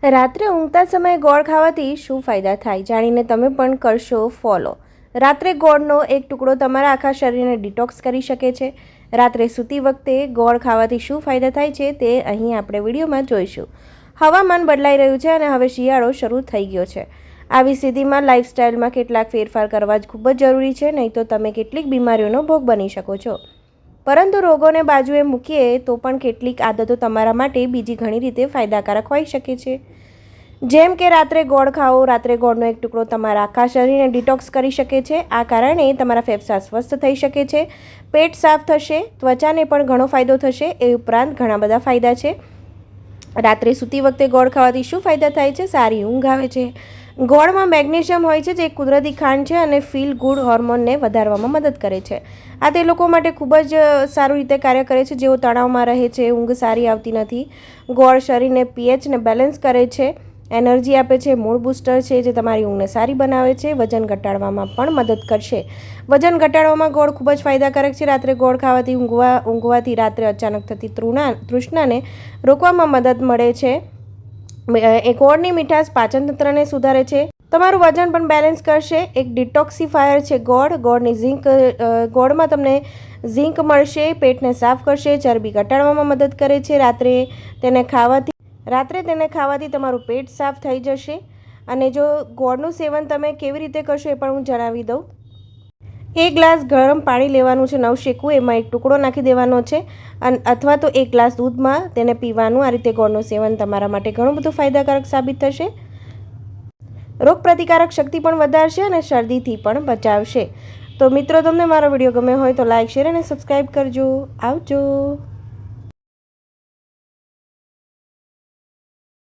રાત્રે ઊંઘતા સમયે ગોળ ખાવાથી શું ફાયદા થાય જાણીને તમે પણ કરશો ફોલો। રાત્રે ગોળનો એક ટુકડો તમારા આખા શરીરને ડિટોક્સ કરી શકે છે। રાત્રે સૂતી વખતે ગોળ ખાવાથી શું ફાયદા થાય છે તે અહીં આપણે વિડીયોમાં જોઈશું। હવામાન બદલાઈ રહ્યું છે અને હવે શિયાળો શરૂ થઈ ગયો છે। આવી સ્થિતિમાં લાઇફસ્ટાઇલમાં કેટલાક ફેરફાર કરવા જ ખૂબ જ જરૂરી છે, નહીં તો તમે કેટલીક બીમારીઓનો ભોગ બની શકો છો। પરંતુ રોગોને બાજુએ મૂકીએ તો પણ કેટલીક આદતો તમારા માટે બીજી ઘણી રીતે ફાયદાકારક હોઈ શકે છે। જેમ કે રાત્રે ગોળ ખાઓ। રાત્રે ગોળનો એક ટુકડો તમારા આખા શરીરને ડિટોક્સ કરી શકે છે। આ કારણે તમારા ફેફસા સ્વસ્થ થઈ શકે છે, પેટ સાફ થશે, ત્વચાને પણ ઘણો ફાયદો થશે। એ ઉપરાંત ઘણા બધા ફાયદા છે। રાત્રે સૂતી વખતે ગોળ ખાવાથી શું ફાયદા થાય છે? સારી ઊંઘ આવે છે। ગોળમાં મેગ્નેશિયમ હોય છે, જે એક કુદરતી ખાંડ છે અને ફીલ ગુડ હોર્મોનને વધારવામાં મદદ કરે છે। આ તે લોકો માટે ખૂબ જ સારી રીતે કાર્ય કરે છે જેઓ તણાવમાં રહે છે, ઊંઘ સારી આવતી નથી। ગોળ શરીરને પીએચને બેલેન્સ કરે છે, એનર્જી આપે છે, મૂડ બૂસ્ટર છે જે તમારી ઊંઘને સારી બનાવે છે, વજન ઘટાડવામાં પણ મદદ કરશે। વજન ઘટાડવામાં ગોળ ખૂબ જ ફાયદાકારક છે। રાત્રે ગોળ ખાવાથી ઊંઘવાથી રાત્રે અચાનક થતી તૃષ્ણાને રોકવામાં મદદ મળે છે। એ ગોળની મીઠાશ પાચનતંત્રને સુધારે છે, તમારું વજન પણ બેલેન્સ કરશે। એક ડિટોક્સિફાયર છે ગોળમાં તમને ઝીંક મળશે, પેટને સાફ કરશે, ચરબી ઘટાડવામાં મદદ કરે છે। રાત્રે તેને ખાવાથી તમારું પેટ સાફ થઈ જશે। અને જો ગોળનું સેવન તમે કેવી રીતે કરશો એ પણ હું જણાવી દઉં। એક ગ્લાસ ગરમ પાણી લેવાનું છે, નવશેકું, એમાં એક ટુકડો નાખી દેવાનો છે અથવા તો એક ગ્લાસ દૂધમાં તેને પીવાનું। આ રીતે ગોળનું સેવન તમારા માટે ઘણું બધું ફાયદાકારક સાબિત થશે। રોગપ્રતિકારક શક્તિ પણ વધારશે અને શરદીથી પણ બચાવશે। તો મિત્રો, તમને મારો વિડીયો ગમ્યો હોય તો લાઇક, શેર અને સબસ્ક્રાઈબ કરજો। આવજો।